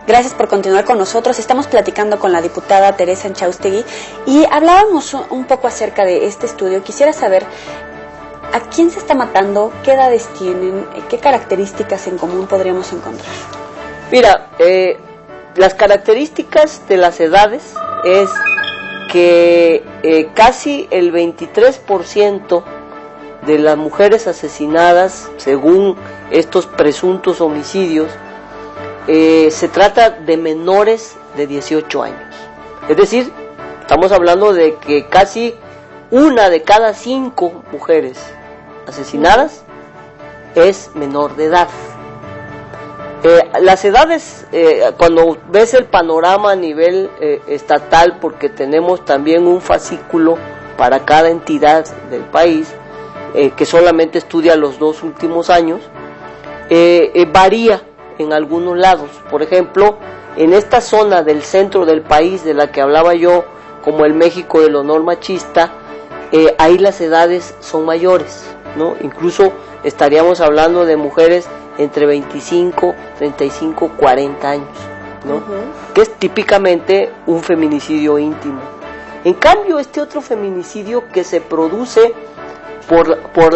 Gracias por continuar con nosotros. Estamos platicando con la diputada Teresa Anchaustegui y hablábamos un poco acerca de este estudio. Quisiera saber a quién se está matando, qué edades tienen, qué características en común podríamos encontrar. Mira, las características de las edades es que casi el 23% de las mujeres asesinadas, según estos presuntos homicidios, se trata de menores de 18 años. Es decir, estamos hablando de que casi 1 de cada 5 mujeres asesinadas es menor de edad. Las edades, cuando ves el panorama a nivel estatal, porque tenemos también un fascículo para cada entidad del país, que solamente estudia los 2 últimos años, varía en algunos lados. Por ejemplo, en esta zona del centro del país de la que hablaba yo, como el México del honor machista, ahí las edades son mayores, ¿no? Incluso estaríamos hablando de mujeres entre 25, 35, 40 años, ¿no? Que es típicamente un feminicidio íntimo. En cambio, este otro feminicidio que se produce por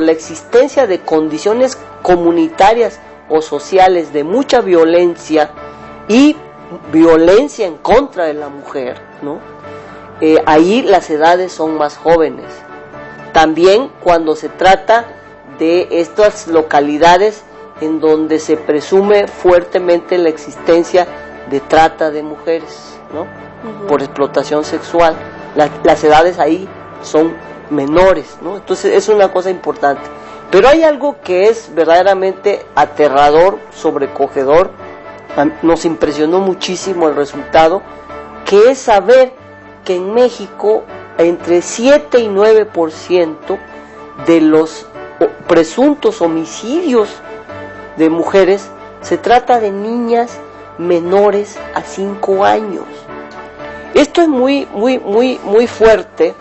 la existencia de condiciones comunitarias o sociales de mucha violencia y violencia en contra de la mujer, ¿no? Ahí las edades son más jóvenes. También cuando se trata de estas localidades en donde se presume fuertemente la existencia de trata de mujeres, ¿no? Por explotación sexual, las edades ahí son menores, ¿no? Entonces es una cosa importante. Pero hay algo que es verdaderamente aterrador, sobrecogedor, nos impresionó muchísimo el resultado, que es saber que en México entre 7 y 9% de los presuntos homicidios de mujeres se trata de niñas menores a 5 años. Esto es muy fuerte,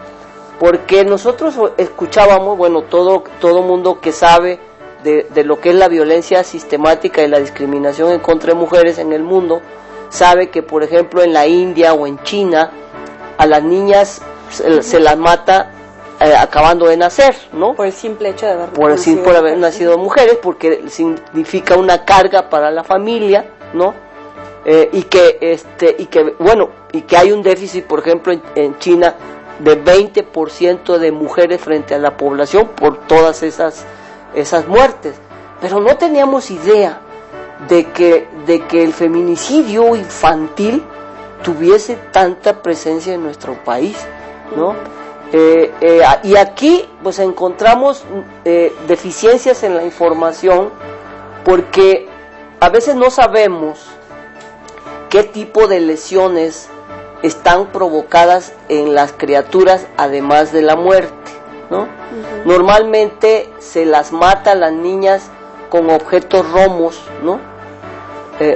porque nosotros escuchábamos, bueno, todo mundo que sabe de lo que es la violencia sistemática y la discriminación en contra de mujeres en el mundo, sabe que, por ejemplo, en la India o en China, a las niñas se las mata acabando de nacer, ¿no? Por el simple hecho de haber nacido mujeres, porque significa una carga para la familia, ¿no? Y que hay un déficit, por ejemplo, en China, de 20% de mujeres frente a la población por todas esas muertes. Pero no teníamos idea de que el feminicidio infantil tuviese tanta presencia en nuestro país, ¿no? Y aquí pues encontramos deficiencias en la información, porque a veces no sabemos qué tipo de lesiones están provocadas en las criaturas además de la muerte, ¿no? Normalmente se las mata a las niñas con objetos romos, ¿no?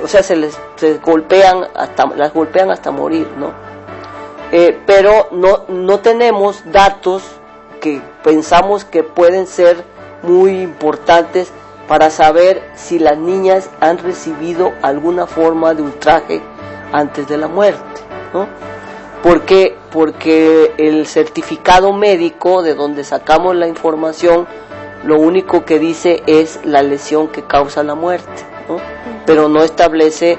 O sea, las golpean hasta morir, ¿no? Pero no tenemos datos que pensamos que pueden ser muy importantes para saber si las niñas han recibido alguna forma de ultraje antes de la muerte, ¿no? Porque el certificado médico de donde sacamos la información, lo único que dice es la lesión que causa la muerte, ¿no? Pero no establece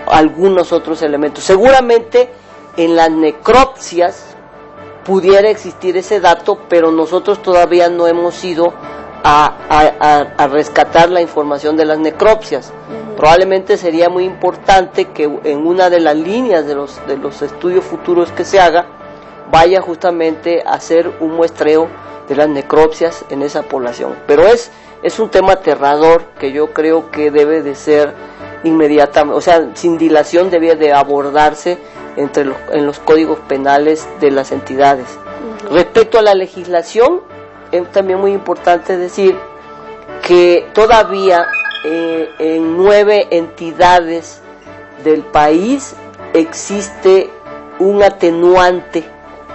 algunos otros elementos. Seguramente en las necropsias pudiera existir ese dato, pero nosotros todavía no hemos ido a rescatar la información de las necropsias. Probablemente sería muy importante que en una de las líneas de los estudios futuros que se haga, vaya justamente a hacer un muestreo de las necropsias en esa población. Pero es un tema aterrador que yo creo que debe de ser inmediatamente, o sea, sin dilación debe de abordarse en los códigos penales de las entidades. Respecto a la legislación, es también muy importante decir que todavía en 9 entidades del país existe un atenuante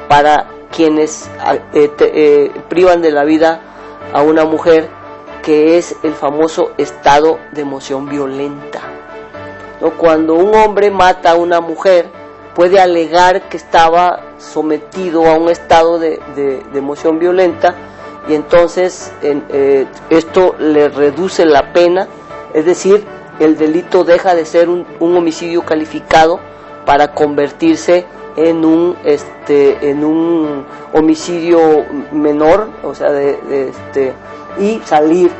para quienes privan de la vida a una mujer, que es el famoso estado de emoción violenta. ¿no? Cuando un hombre mata a una mujer, puede alegar que estaba sometido a un estado de emoción violenta, y entonces esto le reduce la pena, es decir, el delito deja de ser un homicidio calificado para convertirse en un homicidio menor, o sea, y salir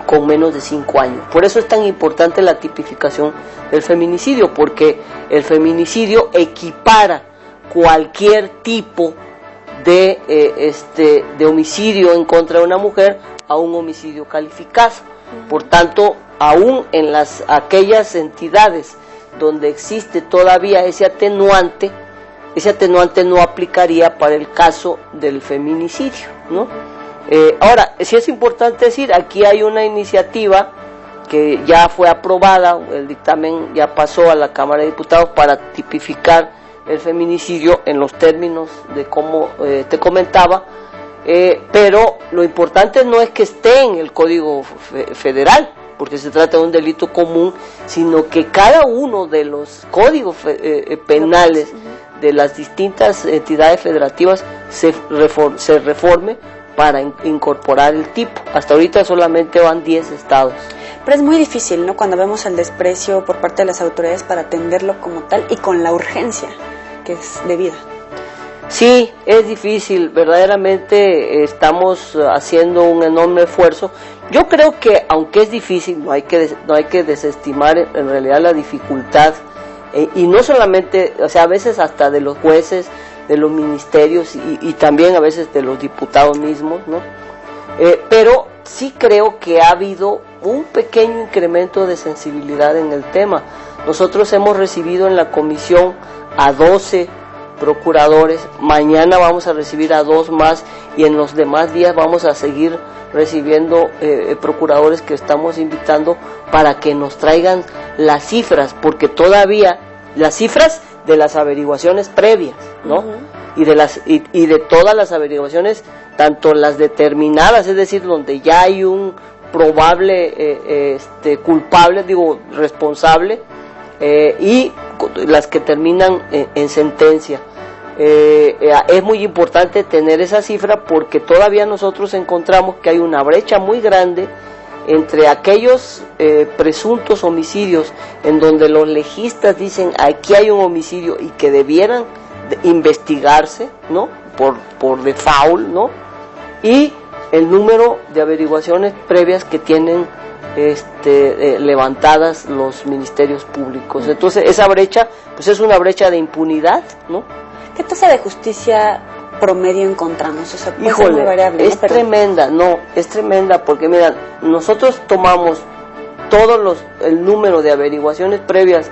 con menos de 5 años. Por eso es tan importante la tipificación del feminicidio, porque el feminicidio equipara cualquier tipo de homicidio en contra de una mujer a un homicidio calificado. Por tanto, aún en aquellas entidades donde existe todavía ese atenuante no aplicaría para el caso del feminicidio, ¿no? Ahora, sí es importante decir, aquí hay una iniciativa que ya fue aprobada, el dictamen ya pasó a la Cámara de Diputados para tipificar el feminicidio en los términos de cómo te comentaba, pero lo importante no es que esté en el Código Federal, porque se trata de un delito común, sino que cada uno de los códigos penales de las distintas entidades federativas se reforme para incorporar el tipo. Hasta ahorita solamente van 10 estados. Pero es muy difícil, ¿no?, cuando vemos el desprecio por parte de las autoridades para atenderlo como tal y con la urgencia que es debida. Sí, es difícil, verdaderamente estamos haciendo un enorme esfuerzo. Yo creo que, aunque es difícil, no hay que desestimar en realidad la dificultad, y no solamente, o sea, a veces hasta de los jueces, de los ministerios y también a veces de los diputados mismos, ¿no? Pero sí creo que ha habido un pequeño incremento de sensibilidad en el tema. Nosotros hemos recibido en la comisión a 12 procuradores, mañana vamos a recibir a 2 más, y en los demás días vamos a seguir recibiendo procuradores que estamos invitando para que nos traigan las cifras, porque todavía las cifras de las averiguaciones previas, ¿no? Y de todas las averiguaciones, tanto las determinadas, es decir, donde ya hay un probable culpable, responsable, y las que terminan en sentencia. Es muy importante tener esa cifra, porque todavía nosotros encontramos que hay una brecha muy grande entre aquellos presuntos homicidios en donde los legistas dicen aquí hay un homicidio y que debieran investigarse, ¿no?, por default, ¿no?, y el número de averiguaciones previas que tienen levantadas los ministerios públicos. Entonces esa brecha pues es una brecha de impunidad, ¿no? ¿Qué tasa de justicia promedio encontramos? O sea, puede ser muy variable, es tremenda, es tremenda, porque mira, nosotros tomamos el número de averiguaciones previas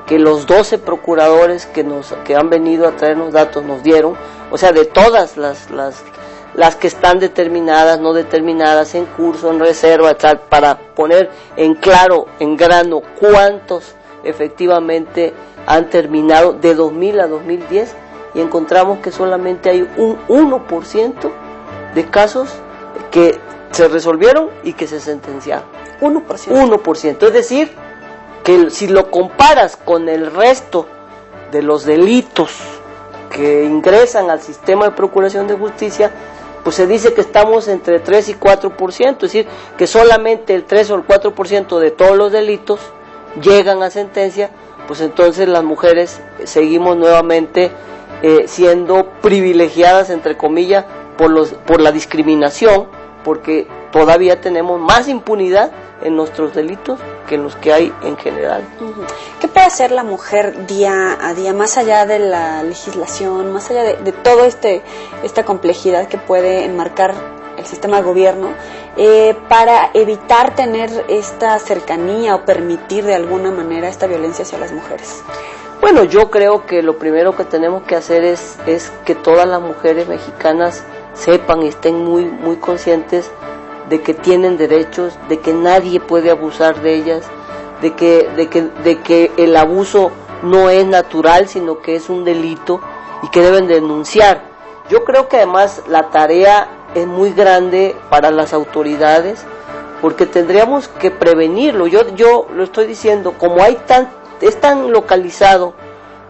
que los 12 procuradores que han venido a traernos datos nos dieron, o sea, de todas las que están determinadas, no determinadas, en curso, en reserva, tal, para poner en claro, en grano, cuántos efectivamente han terminado de 2000 a 2010, y encontramos que solamente hay un 1% de casos que se resolvieron y que se sentenciaron. 1%. 1%, es decir, que si lo comparas con el resto de los delitos que ingresan al sistema de procuración de justicia, pues se dice que estamos entre 3 y 4%, es decir, que solamente el 3 o el 4% de todos los delitos llegan a sentencia. Pues entonces las mujeres seguimos nuevamente siendo privilegiadas, entre comillas, por la discriminación, porque todavía tenemos más impunidad en nuestros delitos que en los que hay en general. ¿Qué puede hacer la mujer día a día, más allá de la legislación, más allá de todo esta complejidad que puede enmarcar el sistema de gobierno, para evitar tener esta cercanía o permitir de alguna manera esta violencia hacia las mujeres? Bueno, yo creo que lo primero que tenemos que hacer es que todas las mujeres mexicanas sepan y estén muy, muy conscientes de que tienen derechos, de que nadie puede abusar de ellas, de que el abuso no es natural, sino que es un delito y que deben denunciar. Yo creo que además la tarea es muy grande para las autoridades, porque tendríamos que prevenirlo. Yo lo estoy diciendo, como es tan localizado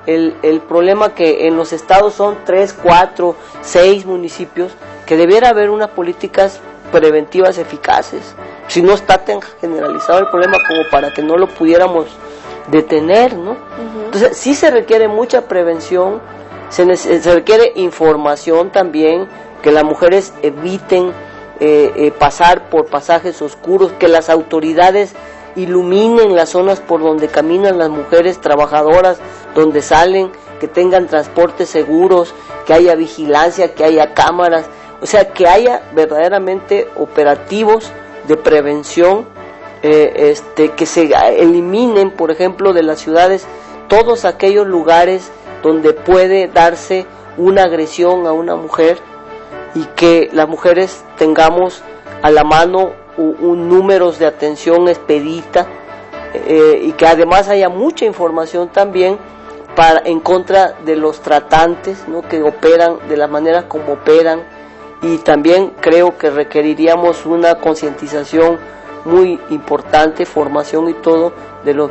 el problema, que en los estados son 3, 4, 6 municipios, que debiera haber unas políticas preventivas eficaces, si no está tan generalizado el problema como para que no lo pudiéramos detener, ¿no? Entonces sí se requiere mucha prevención, se requiere información también, que las mujeres eviten pasar por pasajes oscuros, que las autoridades iluminen las zonas por donde caminan las mujeres trabajadoras, donde salen, que tengan transportes seguros, que haya vigilancia, que haya cámaras, o sea, que haya verdaderamente operativos de prevención, que se eliminen, por ejemplo, de las ciudades todos aquellos lugares donde puede darse una agresión a una mujer, y que las mujeres tengamos a la mano un números de atención expedita, y que además haya mucha información también en contra de los tratantes, ¿no?, que operan de la manera como operan. Y también creo que requeriríamos una concientización muy importante, formación y todo, de los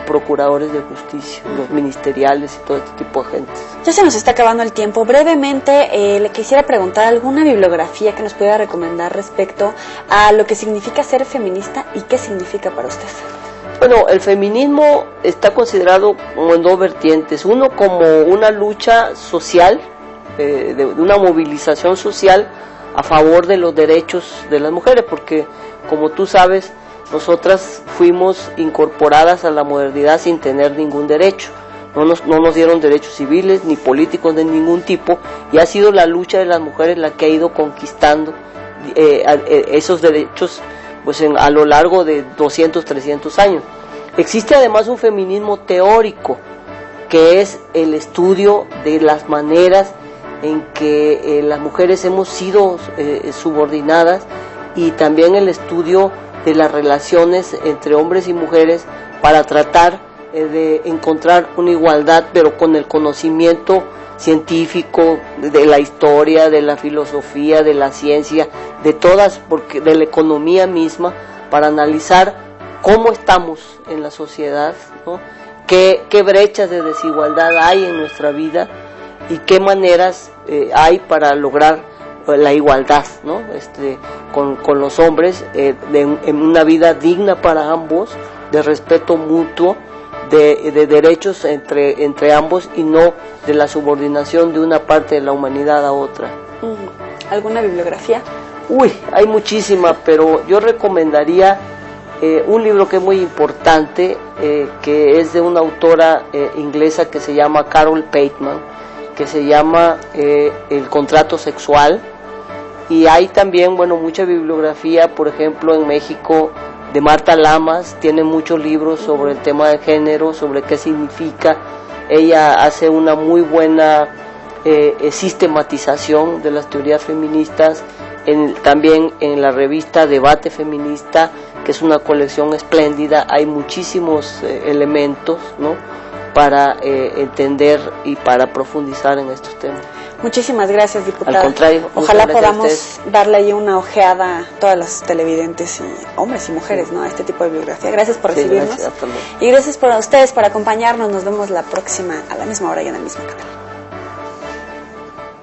procuradores de justicia, los ministeriales y todo este tipo de gente. Ya se nos está acabando el tiempo. Brevemente, le quisiera preguntar alguna bibliografía que nos pudiera recomendar respecto a lo que significa ser feminista y qué significa para usted. Bueno, el feminismo está considerado como en dos vertientes. Uno, como una lucha social, de una movilización social a favor de los derechos de las mujeres, porque como tú sabes, nosotras fuimos incorporadas a la modernidad sin tener ningún derecho. No nos dieron derechos civiles ni políticos de ningún tipo, y ha sido la lucha de las mujeres la que ha ido conquistando esos derechos, pues a lo largo de 200, 300 años. Existe además un feminismo teórico, que es el estudio de las maneras en que las mujeres hemos sido subordinadas, y también el estudio de las relaciones entre hombres y mujeres, para tratar de encontrar una igualdad, pero con el conocimiento científico de la historia, de la filosofía, de la ciencia, de todas, porque de la economía misma, para analizar cómo estamos en la sociedad, ¿no?, qué brechas de desigualdad hay en nuestra vida, y qué maneras hay para lograr la igualdad, ¿no?, con los hombres, en una vida digna para ambos, de respeto mutuo, de derechos entre ambos, y no de la subordinación de una parte de la humanidad a otra. ¿Alguna bibliografía? Hay muchísima, pero yo recomendaría un libro que es muy importante, que es de una autora inglesa que se llama Carol Pateman, que se llama El contrato sexual. Y hay también, mucha bibliografía, por ejemplo, en México, de Marta Lamas, tiene muchos libros sobre el tema de género, sobre qué significa. Ella hace una muy buena sistematización de las teorías feministas, también en la revista Debate Feminista, que es una colección espléndida. Hay muchísimos elementos, ¿no?, para entender y para profundizar en estos temas. Muchísimas gracias, diputada. Al contrario, ojalá podamos darle ahí una ojeada a todas las televidentes, y hombres y mujeres, ¿no?, a este tipo de bibliografía. Gracias por recibirnos. Gracias, y gracias por ustedes por acompañarnos. Nos vemos la próxima a la misma hora y en el mismo canal.